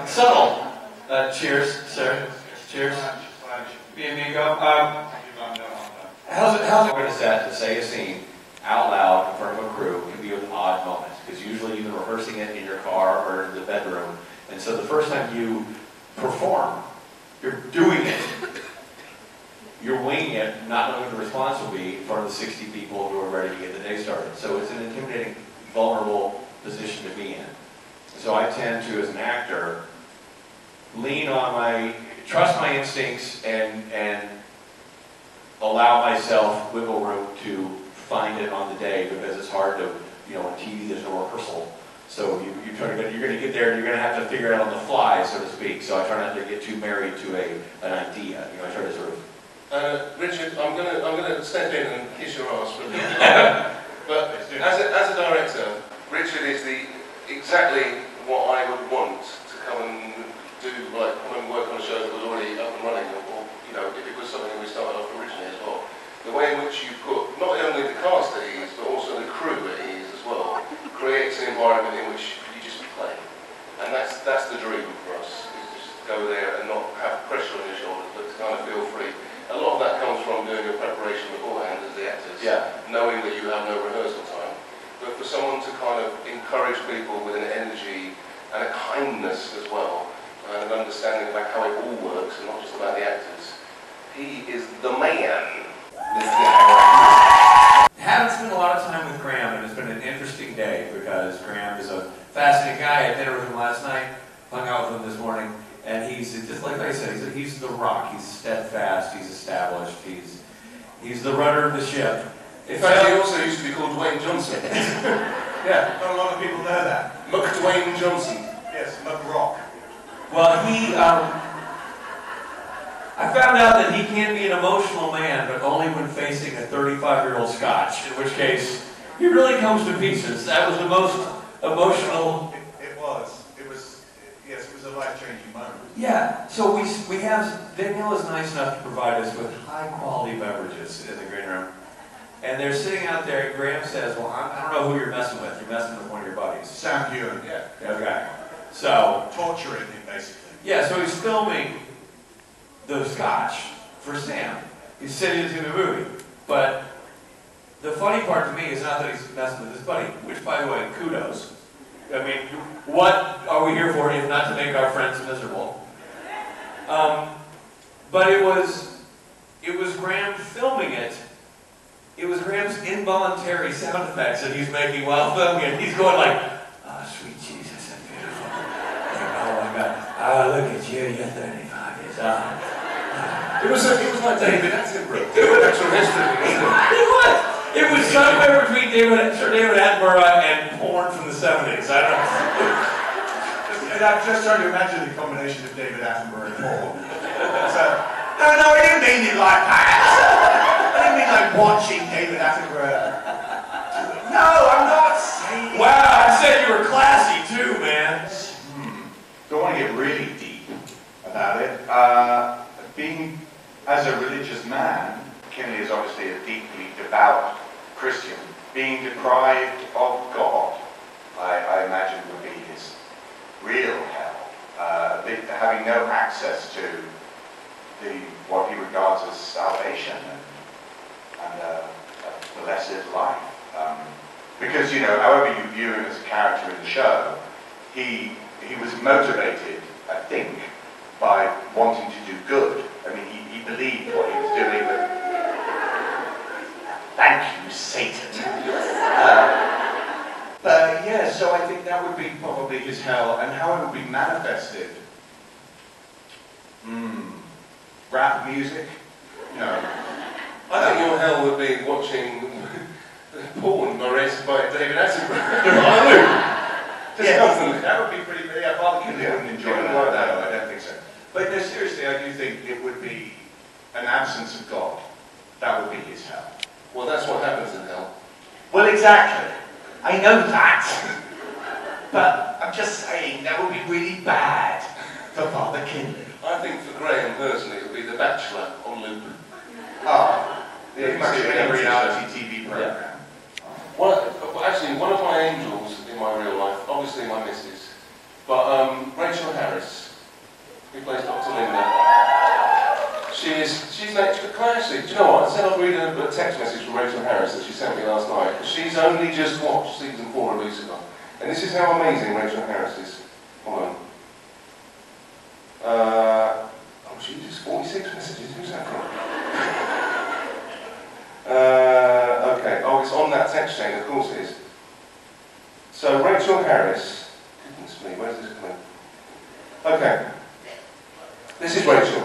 Subtle. Cheers, sir. Cheers. Bien amigo. How's it going to set to say a scene out loud in front of a crew can be with odd moments? Because usually you've been rehearsing it in your car or in the bedroom. And so the first time you perform, you're doing it. You're winging it, not knowing what the response will be in front of the 60 people who are ready to get the day started. So it's an intimidating, vulnerable position to be in. So I tend to, as an actor, trust my instincts and allow myself wiggle room to find it on the day, because it's hard to, on TV there's no rehearsal. So you're going to get there and you're going to have to figure it out on the fly, so to speak. So I try not to get too married to an idea. I try to sort of... Richard, I'm gonna step in and kiss your ass for a minute. But as a director, Richard is exactly what I would want to come and do, like come and work on a show that was already up and running, or if it was something we started off originally as well. The way in which you put not only the cast at ease, but also the crew at ease as well, creates an environment in which you just play, and that's the dream for us. Is just go there and not have pressure on your shoulders, but to kind of feel free. A lot of that comes from doing your preparation beforehand as the actors, knowing that you have no rehearsal time. But for someone to kind of encourage people with an energy and a kindness as well, and an understanding about how it all works, and not just about the actors, he is the man. I haven't spent a lot of time with Graham, and it's been an interesting day because Graham is a fascinating guy. I had dinner with him last night, hung out with him this morning. And he's, just like I said, he's the rock. He's steadfast, he's established, he's the rudder of the ship. In fact, he also used to be called Dwayne Johnson. Yeah, not a lot of people know that. McDwayne Johnson. Yes, McRock. Well, I found out that he can be an emotional man, but only when facing a 35-year-old Scotch, in which case, he really comes to pieces. That was the most emotional... Yes, it was a life-changing moment. Yeah, so we have, Danielle is nice enough to provide us with high-quality beverages in the green room. And they're sitting out there, and Graham says, well, I don't know who you're messing with. You're messing with one of your buddies. Sam Hewen, yeah. Okay. So... torturing him, basically. Yeah, so he's filming the Scotch for Sam. He's sitting into the movie. But the funny part to me is not that he's messing with his buddy, which, by the way, kudos. I mean, what are we here for if not to make our friends miserable? But it was Graham filming it. It was Graham's involuntary sound effects that he's making while filming it. He's going like, oh, sweet Jesus, that's beautiful. Like, oh my God. Oh, look at you, you're 35 years old. It was like David Attenborough. Natural history, wasn't it? It was! It was somewhere between Sir David Attenborough and porn from the 70s. I don't know. And I'm just trying to imagine the combination of David Attenborough and porn. So, no, I didn't mean it like that. I didn't mean like watching David Attenborough. No, I'm not saying... Wow, I said you were classy too, man. Don't want to get really deep about it. Being, as a religious man, Kinley is obviously a deeply devout Christian. Being deprived of God, I imagine, would be his real hell. Having no access to what he regards as salvation and a blessed life. Because, however you view him as a character in the show, he was motivated, I think, by wanting to do good. I mean, he believed what he was doing. Thank you, Satan. But yeah, so I think that would be probably his hell, and how it would be manifested. Rap music? No. I think your hell would be watching porn narrated by David Attenborough. Yeah, that would be pretty. Yeah, Father Kinley wouldn't enjoy that. No, I don't think so. But no, seriously, I do think it would be an absence of God. That would be his hell. Well, that's what happens in hell. Well, exactly. I know that. But I'm just saying that would be really bad for Father Kinley. I think for Graham personally, it would be The Bachelor on loop. Oh, pretty much every reality TV program. Yeah. Well, actually, one of my angels in my real life, obviously my missus, but Rachel Harris. plays Dr. Linda. She's an extra classy. Do you know what? I said I'd read a text message from Rachel Harris that she sent me last night. She's only just watched season 4 of Lucifer. And this is how amazing Rachel Harris is. Hold on. Oh, Jesus, 46 messages. Who's that from? Okay. Oh, it's on that text chain. Of course it is. So Rachel Harris. Goodness me, where's this coming? Okay. This is Rachel.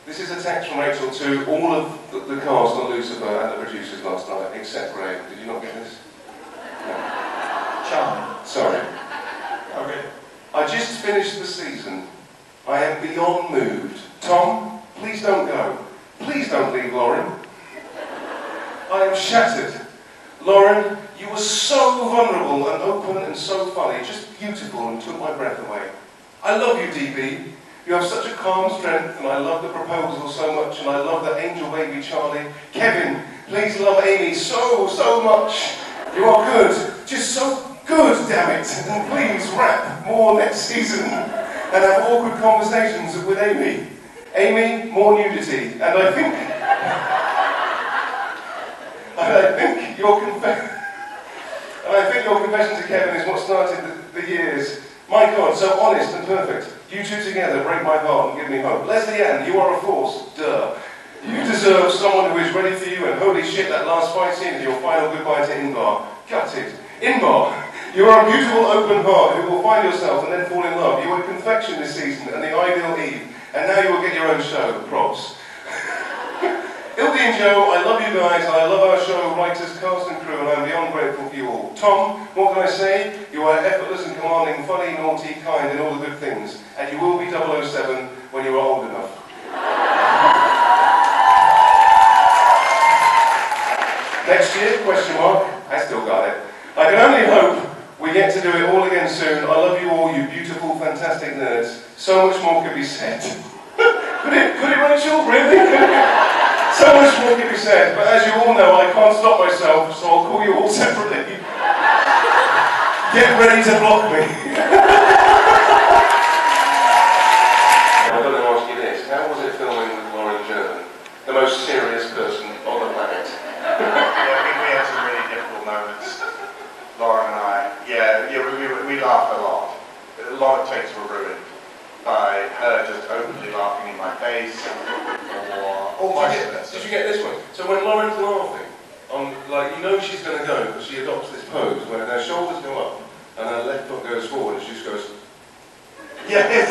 This is a text from Rachel to all of the cast on Lucifer and the producers last night, except Graham. Did you not get this? No. Charming. Sorry. Okay. I just finished the season. I am beyond moved. Tom, please don't go. Please don't leave Lauren. I am shattered. Lauren, you were so vulnerable and open and so funny, just beautiful and took my breath away. I love you, DB. You have such a calm strength, and I love the proposal so much, and I love the angel baby Charlie. Kevin, please love Amy so much. You are good, just so good, damn it. And please rap more next season, and have awkward conversations with Amy. Amy, more nudity, and I think your confession to Kevin is what started the years. My God, so honest and perfect. You two together break my heart and give me hope. Leslie Ann, you are a force. Duh. You deserve someone who is ready for you, and holy shit, that last fight scene is your final goodbye to Inbar. Gutted. Inbar, you are a beautiful open heart who will find yourself and then fall in love. You were confection this season and the ideal Eve, and now you will get your own show. Props. Ildy and Joe, I love you guys, and I love our show, writers, cast and crew, and I'm beyond grateful for you all. Tom, what can I say? You are effortless and commanding, funny, naughty, kind, and all the good things. And you will be 007 when you are old enough. Next year, question mark, I still got it. I can only hope we get to do it all again soon. I love you all, you beautiful, fantastic nerds. So much more could be said. Could it, Rachel? Really? So much more can be said, but as you all know, I can't stop myself, so I'll call you all separately. Get ready to block me. I've got to ask you this. How was it filming with Lauren Jervin, the most serious person on the planet? Yeah, we had some really difficult moments, Lauren and I. Yeah, we laughed a lot. A lot of takes were ruined by her just openly laughing in my face, or my Did you get this one? So when Lauren's laughing, like, you know she's going to go, because she adopts this pose where her shoulders go up and her left foot goes forward, and she just goes... Yes.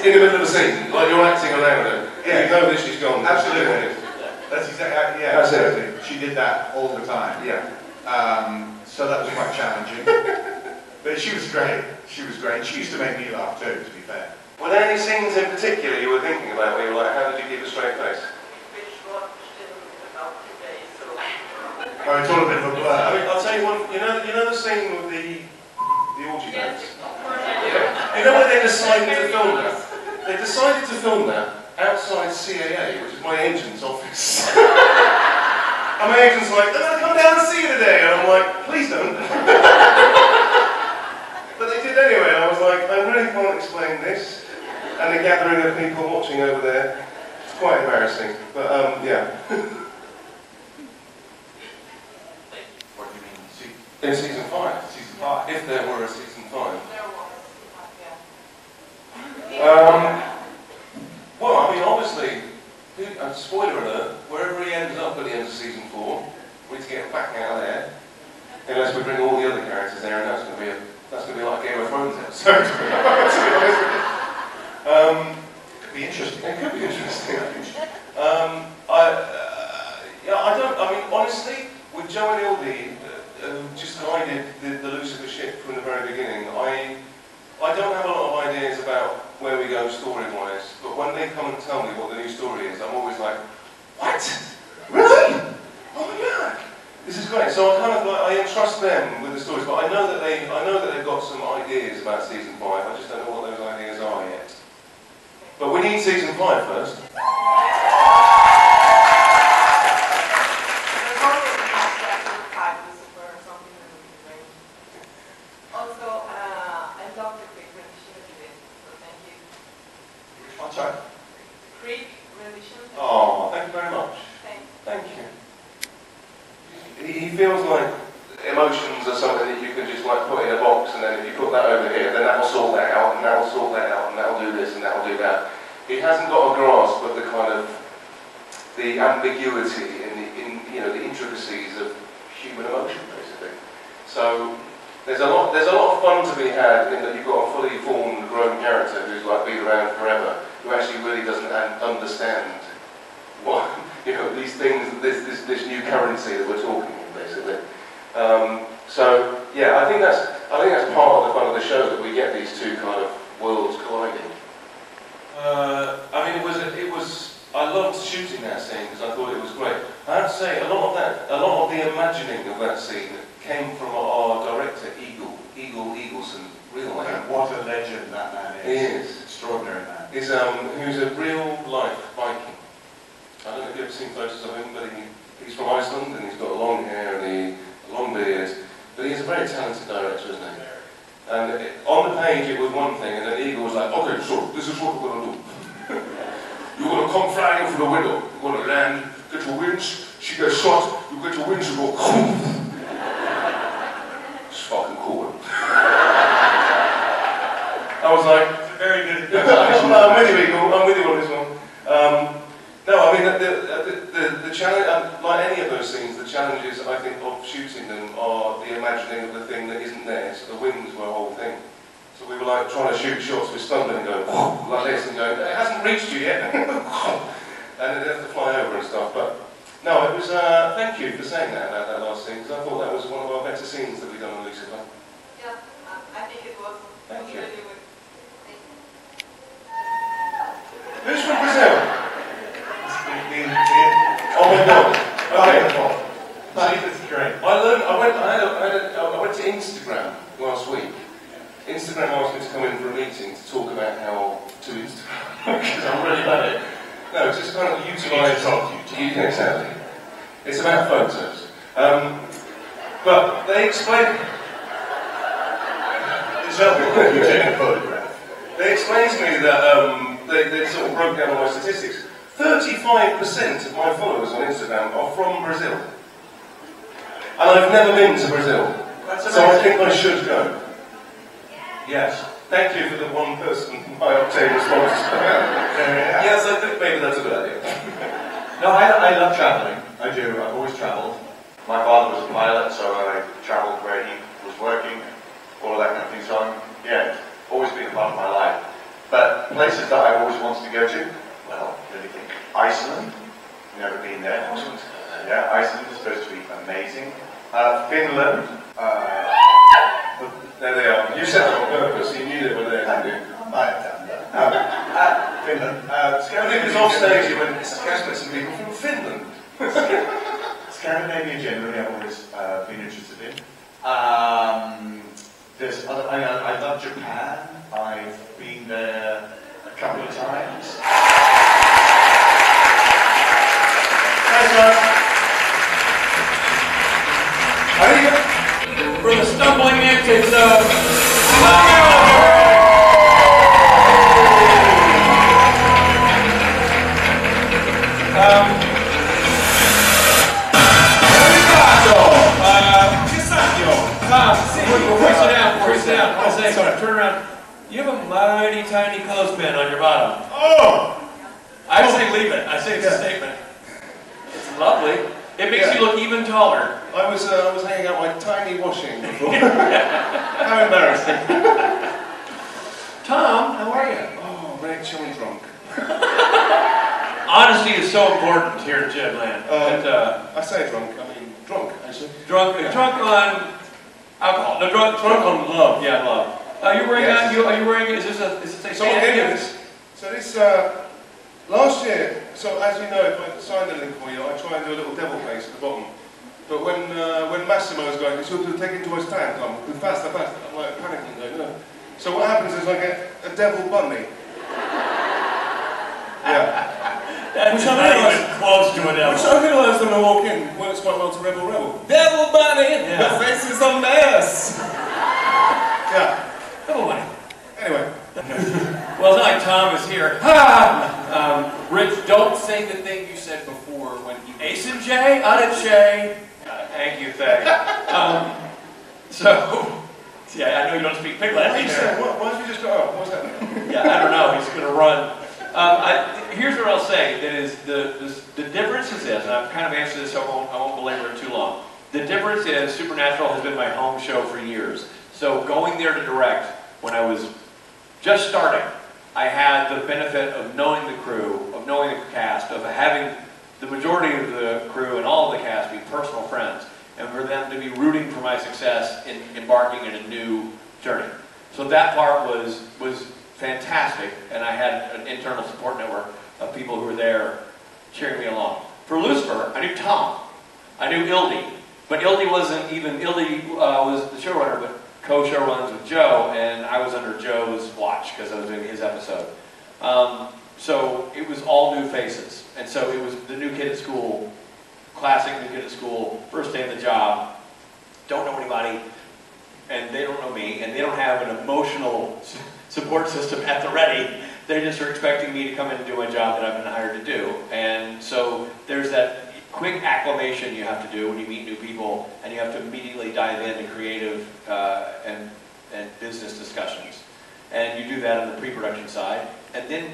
In the middle of the scene, like you're acting around her. Yeah. You know that she's gone. Absolutely. That's exactly, yeah, That's it. exactly. She did that all the time. Yeah. So that was quite challenging. But she was great. She was great. She used to make me laugh too, to be fair. Were there any scenes in particular you were thinking about where you were like, how did you keep a straight face? Oh, it's all a bit of a blur. I mean, I'll tell you one, you know the scene with the orgy dance? You know when they decided to film that? They decided to film that outside CAA, which is my agent's office. And my agent's like, they're going to come down and see you today. And I'm like, please don't. But they did anyway, and I was like, I really can't explain this. And the gathering of people watching over there, it's quite embarrassing. But, yeah. What do you mean? In season 5. Season 5. If there were a season 5. Well, I mean, obviously, spoiler alert, wherever he ends up at the end of season 4, we need to get back out of there. Unless we bring all the other characters there, and that's going to be like Game of Thrones episode. Could be interesting. It could be interesting. I mean, honestly, with Joe and Ildy, who just guided the Lucifer ship from the very beginning, I don't have a lot of ideas about where we go story-wise, but when they come and tell me what the new story is, I'm always like, what? Really? Oh my God! This is great. So I kind of like, I entrust them with the stories, but I know that they've got some ideas about season 5. I just don't know what those ideas are yet. But we need season 5 first. I'm sorry. Greek religion. Oh, thank you very much. Thank you. He feels like emotions are something that you can just like put in a box, and then if you put that over here, then that will sort that out, and that will sort that out, and that will do this, and that will do that. He hasn't got a grasp of the kind of the ambiguity and the intricacies of human emotion, basically. So there's a lot of fun to be had in that you've got a fully formed, grown character who's like been around forever, who actually really doesn't understand what these things, this new currency that we're talking in, basically. So yeah, I think that's part of the fun of the show, that we get these two kind of worlds colliding. I mean, I loved shooting that scene because I thought it was great. I have to say, a lot of the imagining of that scene came from our director, Eagle Eagleson, real name. What a legend that man is. He is. Extraordinary man. Who's a real life Viking. I don't know if you've ever seen photos of him, but he's from Iceland and he's got long hair and a long beard. But he's a very talented director, isn't he? And on the page it was one thing, and then Eagle was like, okay, so this is what we're going to do. You're going to come flying in from the window. You're going to land, get your wings, she gets shot, you get your wings, you go, it's fucking cool. I was like, Very good. I'm with you, Eagle, I'm with you on this one. No, I mean, the challenge, like any of those scenes, the challenges, I think, of shooting them are the imagining of the thing that isn't there. So the wings were a whole thing. So we were like trying to shoot shots with stumbling and going, like this, and going, it hasn't reached you yet. And it has to fly over and stuff. But no, it was, thank you for saying that about that last scene, because I thought that was one of our better scenes that we've done on Lucifer. Yeah, I think it was Thank you. really good. Who's from Brazil? Oh my god. Okay. This is great. I went to Instagram last week. Instagram asked me to come in for a meeting to talk about how to Instagram, because I'm really bad at it. No, it's just kind of utilise YouTube. Exactly. It's about photos. But they explained. It's helpful if you take a photograph. They explained to me that they sort of broke down all my statistics. 35% of my followers on Instagram are from Brazil. And I've never been to Brazil. So I think I should go. Yes. Thank you for the one person I obtained response. Yes, I think maybe that's a good idea. No, I love travelling. I do. I've always travelled. My father was a pilot, so I travelled where he was working, all of that kind of thing. So it's always been a part of my life. But places that I've always wanted to go to, well, really think Iceland. Never been there. Yeah, Iceland is supposed to be amazing. Finland. There they are. You said that on purpose. You knew they were there, didn't you? I might have done that. Finland. I think it was off stage. You went, "Let's get some people from Finland." Scandinavia generally I've always been interested in. There's other. I love Japan. I've been there a couple of times. Thanks, guys. For the stumbling antics of sit down. I say, turn around. You have a mighty tiny clothespin on your bottom. Oh! I say leave it. I say it's a statement. It's lovely. It makes you look even taller. I was hanging out my tiny washing before. How embarrassing. Tom, how are you? Oh, Rachel, I'm drunk. Honesty is so important here in Jedland. I say drunk, I mean drunk, actually. Drunk on alcohol. No, drunk on love. Yeah, love. Are you wearing Yes. Are you wearing? Is this a? So this last year. So as you know, if I signed anything for you, I try and do a little devil face at the bottom. But when Massimo is going, "You're to take it into his stand, Tom, faster, faster," I'm like panicking, going, no. So what happens is I get a devil bunny. Yeah. Which I realised close to a devil. Which I realised when I walk in, works quite well to Rebel Rebel. Devil bunny. The Yeah. face is a mess. Yeah. Devil bunny. Anyway. Well, it's not like Tom is here. Ha! Rich, don't say the thing you said before when you... Ace and J, J. Thank you, Faye. Yeah, I know you don't speak Piglet. What you said? Why have you just got up? What's that? Yeah, I don't know. He's going to run. Here's what I'll say. That is the difference is this, and I've kind of answered this, so I won't belabor it too long. The difference is Supernatural has been my home show for years. So going there to direct when I was just starting, I had the benefit of knowing the crew, of knowing the cast, of having the majority of the crew and all of the cast be personal friends, and for them to be rooting for my success in embarking in a new journey. So that part was fantastic, and I had an internal support network of people who were there cheering me along. For Lucifer, I knew Tom. I knew Ildy. But Ildy wasn't even, Ildy was the showrunner, but co-showruns with Joe, and I was under Joe's watch because I was doing his episode. So it was all new faces. And so it was the new kid at school, classic new kid at school, first day of the job, don't know anybody, and they don't know me, and they don't have an emotional support system at the ready. They just are expecting me to come in and do my job that I've been hired to do. And so there's that quick acclimation you have to do when you meet new people, and you have to immediately dive into creative and business discussions. And you do that on the pre-production side, and then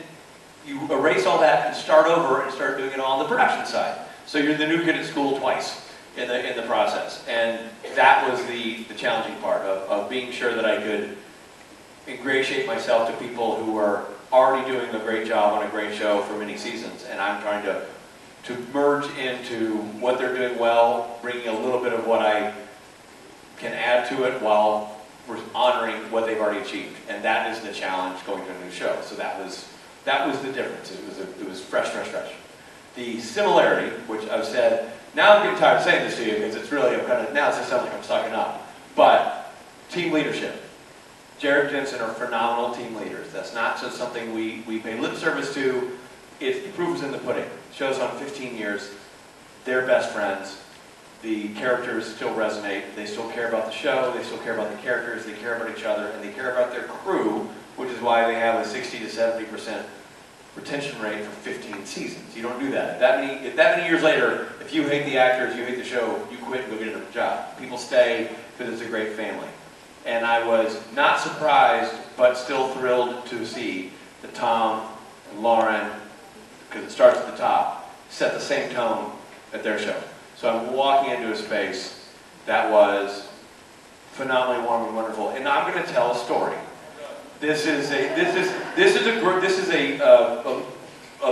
you erase all that and start over and start doing it all on the production side. So you're the new kid at school twice in the process. And that was the challenging part of being sure that I could ingratiate myself to people who are already doing a great job on a great show for many seasons, and I'm trying to merge into what they're doing well, bringing a little bit of what I can add to it while we're honoring what they've already achieved. And that is the challenge going to a new show. So that was the difference. It was fresh. The similarity, which I've said, now I'm getting tired of saying this to you because it's really, now it just sounds like I'm sucking up. But team leadership. Jared Jensen are phenomenal team leaders. That's not just something we pay lip service to. It's the proof is in the pudding. Show's on 15 years. They're best friends. The characters still resonate. They still care about the show. They still care about the characters. They care about each other, and they care about their crew, which is why they have a 60 to 70% retention rate for 15 seasons. You don't do that. If that many years later, if you hate the actors, you hate the show, you quit and go get a different job. People stay because it's a great family. And I was not surprised, but still thrilled to see that Tom and Lauren, because it starts at the top, set the same tone at their show. So I'm walking into a space that was phenomenally warm and wonderful. And I'm going to tell a story. This is a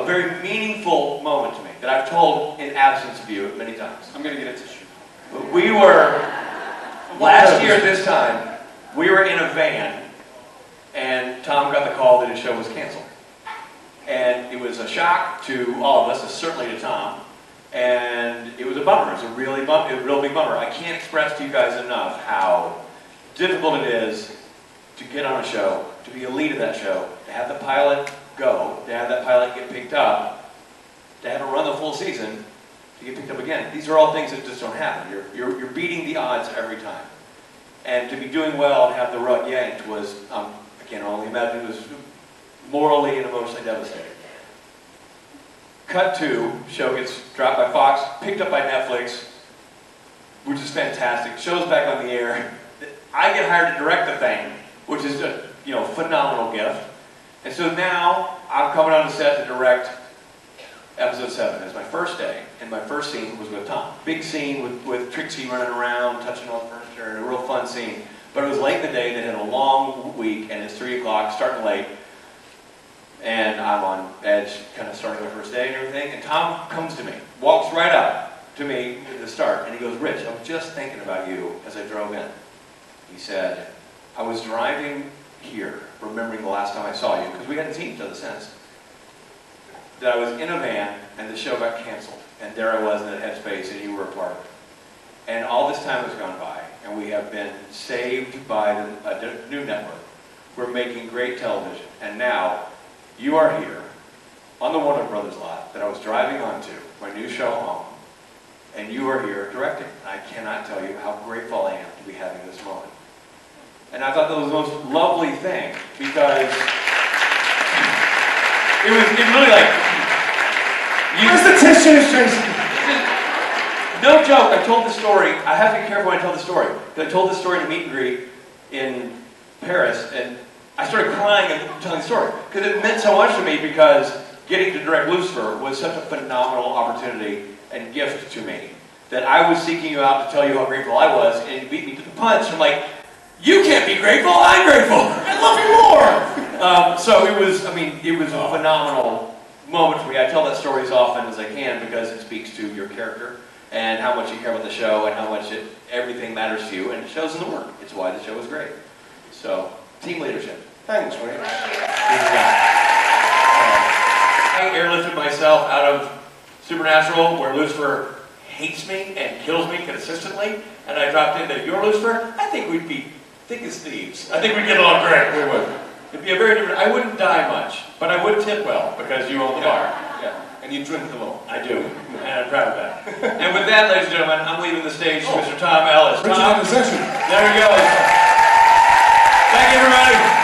very meaningful moment to me that I've told in absence of you many times. I'm going to get a tissue. We were, last year at this time, we were in a van, and Tom got the call that his show was canceled. And it was a shock to all of us, certainly to Tom, and it was a bummer. It was a real big bummer. I can't express to you guys enough how difficult it is to get on a show, to be a lead of that show, to have the pilot go, to have that pilot get picked up, to have it run the full season, to get picked up again. These are all things that just don't happen. You're beating the odds every time. And to be doing well and have the rug yanked was, I can only imagine, it was morally and emotionally devastating. Cut to, show gets dropped by Fox, picked up by Netflix, which is fantastic. Show's back on the air. I get hired to direct the thing, which is a phenomenal gift. And so now I'm coming on the set to direct episode 7. It's my first day, and my first scene was with Tom. Big scene with Trixie running around, touching all the furniture, and a real fun scene. But it was late in the day, they had a long week, and it's 3 o'clock, starting late. And I'm on edge, kind of starting my first day and everything. And Tom comes to me, walks right up to me at the start, and he goes, "Rich, I was just thinking about you as I drove in." He said, "I was driving here, remembering the last time I saw you, because we hadn't seen each other since, that I was in a van and the show got canceled. And there I was in that headspace and you were a part of it. And all this time has gone by, and we have been saved by a new network. We're making great television. And now you are here on the Warner Brothers lot that I was driving onto, my new show home, and you are here directing. I cannot tell you how grateful I am to be having this moment." And I thought that was the most lovely thing, because It was really like, Where's the tissues, Jason? no joke, I told the story. I have to be careful when I tell the story. Because I told the story in a meet and greet in Paris, and I started crying and telling the story. Because it meant so much to me, because getting to direct Lucifer was such a phenomenal opportunity and gift to me. That I was seeking you out to tell you how grateful I was, and you beat me to the punch. I'm like, you can't be grateful, I'm grateful. I love you more. So it was, I mean, it was a phenomenal moment for me. I tell that story as often as I can because it speaks to your character and how much you care about the show and how much everything matters to you, and it shows in the work. It's why the show is great. So, team leadership. Thanks, Wayne. I airlifted myself out of Supernatural, where Lucifer hates me and kills me consistently, and I dropped into your Lucifer. I think we'd be thick as thieves. I think we'd get along great. We would. It'd be a very different. I wouldn't die much, but I would tip well because you own the bar. Yeah, and you drink them all. I do, and I'm proud of that. And with that, ladies and gentlemen, I'm leaving the stage to Mr. Tom Ellis. Richard Tom, Anderson. there he goes. Thank you, everybody.